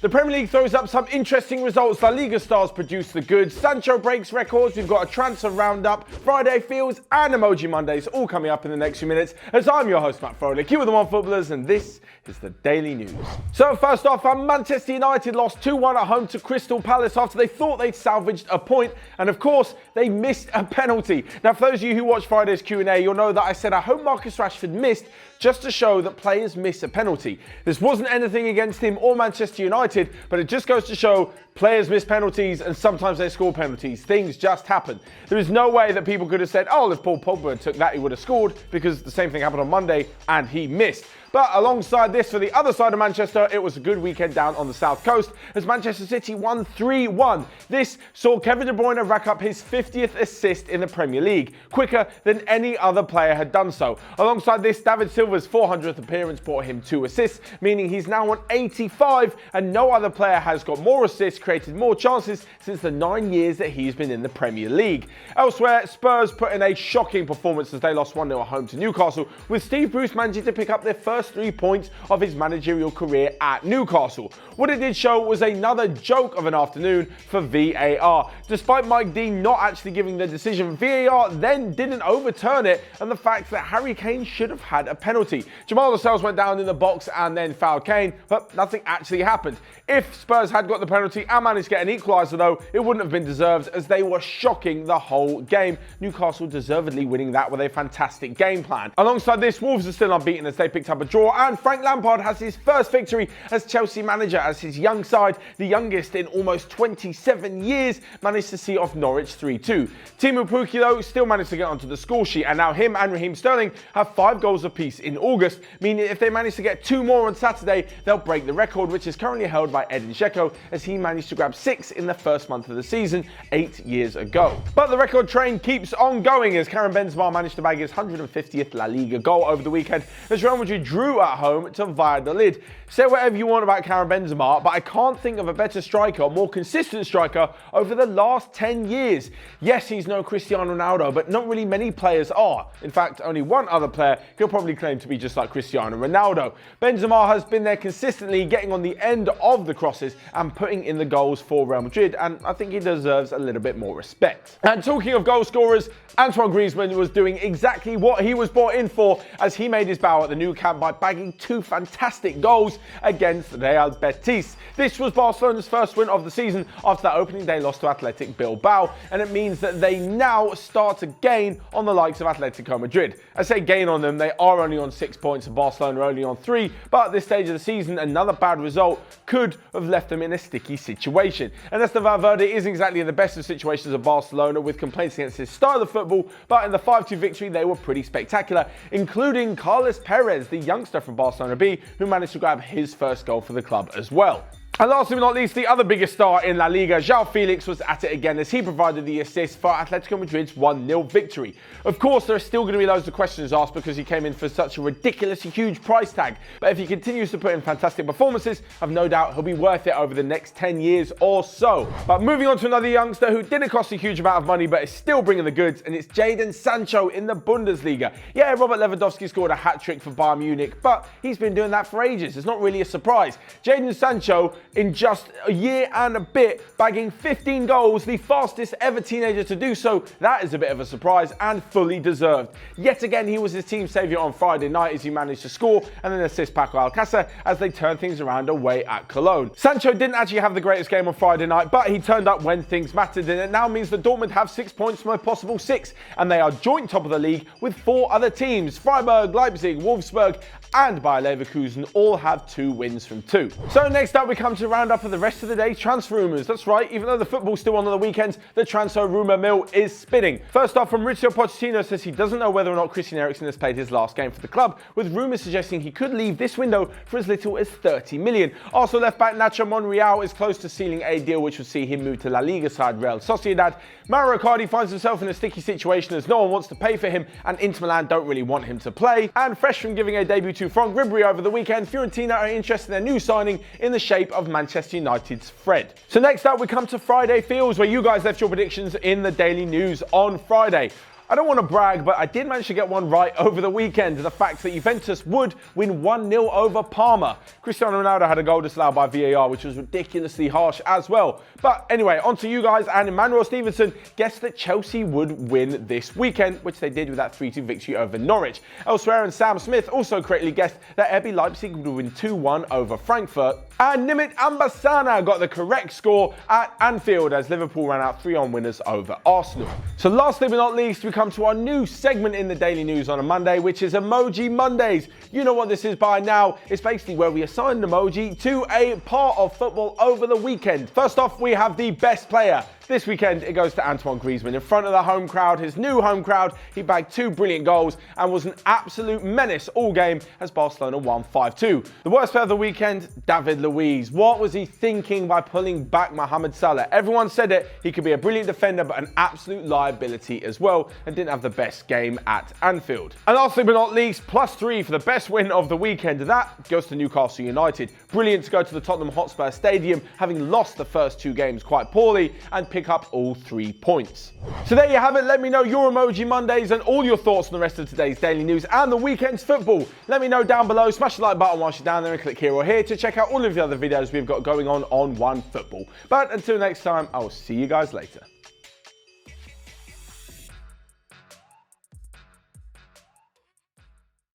The Premier League throws up some interesting results. La Liga stars produce the goods. Sancho breaks records. We've got a transfer roundup, Friday Feels and Emoji Mondays, all coming up in the next few minutes. As I'm your host, Matt Froelich, you are the Onefootballers, and this is the Daily News. So first off, Manchester United lost 2-1 at home to Crystal Palace after they thought they'd salvaged a point, and of course, they missed a penalty. Now, for those of you who watched Friday's Q&A, you'll know that I said I hope Marcus Rashford missed just to show that players miss a penalty. This wasn't anything against him or Manchester United, but it just goes to show players miss penalties and sometimes they score penalties. Things just happen. There is no way that people could have said, oh, if Paul Pogba took that, he would have scored, because the same thing happened on Monday and he missed. But alongside this, for the other side of Manchester, it was a good weekend down on the south coast as Manchester City won 3-1. This saw Kevin De Bruyne rack up his 50th assist in the Premier League, quicker than any other player had done so. Alongside this, David Silva's 400th appearance brought him 2 assists, meaning he's now on 85, and no other player has got more assists, created more chances since the 9 years that he's been in the Premier League. Elsewhere, Spurs put in a shocking performance as they lost 1-0 at home to Newcastle, with Steve Bruce managing to pick up their first 3 points of his managerial career at Newcastle. What it did show was another joke of an afternoon for VAR. Despite Mike Dean not actually giving the decision, VAR then didn't overturn it, and the fact that Harry Kane should have had a penalty. Jamal Lascelles went down in the box and then fouled Kane, but nothing actually happened. If Spurs had got the penalty and managed to get an equaliser though, it wouldn't have been deserved as they were shocking the whole game. Newcastle deservedly winning that with a fantastic game plan. Alongside this, Wolves are still unbeaten as they picked up a draw, and Frank Lampard has his first victory as Chelsea manager as his young side, the youngest in almost 27 years, managed to see off Norwich 3-2. Timu Pukki though still managed to get onto the score sheet, and now him and Raheem Sterling have 5 goals apiece in August, meaning if they manage to get 2 more on Saturday, they'll break the record, which is currently held by Edin Dzeko, as he managed to grab 6 in the first month of the season 8 years ago. But the record train keeps on going as Karim Benzema managed to bag his 150th La Liga goal over the weekend as Real Madrid drew at home to Valladolid. Say whatever you want about Karim Benzema, but I can't think of a better striker, more consistent striker over the last 10 years. Yes, he's no Cristiano Ronaldo, but not really many players are. In fact, only one other player could probably claim to be just like Cristiano Ronaldo. Benzema has been there consistently, getting on the end of the crosses and putting in the goals for Real Madrid, and I think he deserves a little bit more respect. And talking of goal scorers, Antoine Griezmann was doing exactly what he was brought in for as he made his bow at the new camp by bagging 2 fantastic goals against Real Betis. This was Barcelona's first win of the season after that opening day loss to Athletic Bilbao, and it means that they now start to gain on the likes of Atletico Madrid. I say gain on them, they are only on 6 points and Barcelona are only on 3, but at this stage of the season, another bad result could have left them in a sticky situation. And Ernesto Valverde isn't exactly in the best of situations of Barcelona, with complaints against his style of football, but in the 5-2 victory, they were pretty spectacular, including Carlos Perez, the youngster from Barcelona B, who managed to grab his first goal for the club as well. And last but not least, the other biggest star in La Liga, João Felix, was at it again as he provided the assist for Atletico Madrid's 1-0 victory. Of course, there are still going to be loads of questions asked because he came in for such a ridiculously huge price tag. But if he continues to put in fantastic performances, I've no doubt he'll be worth it over the next 10 years or so. But moving on to another youngster who didn't cost a huge amount of money but is still bringing the goods, and it's Jadon Sancho in the Bundesliga. Yeah, Robert Lewandowski scored a hat-trick for Bayern Munich, but he's been doing that for ages. It's not really a surprise. Jadon Sancho, in just a year and a bit, bagging 15 goals, the fastest ever teenager to do so. That is a bit of a surprise and fully deserved. Yet again, he was his team's saviour on Friday night as he managed to score and then assist Paco Alcácer as they turned things around away at Cologne. Sancho didn't actually have the greatest game on Friday night, but he turned up when things mattered, and it now means that Dortmund have 6 points from a possible 6, and they are joint top of the league with 4 other teams. Freiburg, Leipzig, Wolfsburg and Bayer Leverkusen all have 2 wins from 2. So next up, we come to round up for the rest of the day transfer rumours. That's right, even though the football's still on the weekends, the transfer rumour mill is spinning. First off, from Mauricio Pochettino says he doesn't know whether or not Christian Eriksen has played his last game for the club, with rumours suggesting he could leave this window for as little as 30 million. Also, left back Nacho Monreal is close to sealing a deal which would see him move to La Liga side Real Sociedad. Mauro Icardi finds himself in a sticky situation as no one wants to pay for him and Inter Milan don't really want him to play. And fresh from giving a debut to Franck Ribéry over the weekend, Fiorentina are interested in their new signing in the shape of Manchester United's Fred. So next up, we come to Friday Feels, where you guys left your predictions in the Daily News on Friday. I don't want to brag, but I did manage to get one right over the weekend. The fact that Juventus would win 1-0 over Parma. Cristiano Ronaldo had a goal disallowed by VAR, which was ridiculously harsh as well. But anyway, on to you guys, and Emmanuel Stevenson guessed that Chelsea would win this weekend, which they did with that 3-2 victory over Norwich. Elsewhere, and Sam Smith also correctly guessed that RB Leipzig would win 2-1 over Frankfurt. And Nimit Ambasana got the correct score at Anfield as Liverpool ran out 3-1 winners over Arsenal. So lastly but not least, we come to our new segment in the Daily News on a Monday, which is Emoji Mondays. You know what this is by now. It's basically where we assign an emoji to a part of football over the weekend. First off, we have the best player. This weekend, it goes to Antoine Griezmann. In front of the home crowd, his new home crowd, he bagged 2 brilliant goals and was an absolute menace all game as Barcelona won 5-2. The worst player of the weekend, David Luiz. What was he thinking by pulling back Mohamed Salah? Everyone said it. He could be a brilliant defender, but an absolute liability as well, and didn't have the best game at Anfield. And lastly but not least, +3 for the best win of the weekend. That goes to Newcastle United. Brilliant to go to the Tottenham Hotspur Stadium, having lost the first 2 games quite poorly, and pick up all 3 points. So there you have it. Let me know your Emoji Mondays and all your thoughts on the rest of today's daily news and the weekend's football. Let me know down below. Smash the like button whilst you're down there and click here or here to check out all of the other videos we've got going on Onefootball. But until next time, I will see you guys later.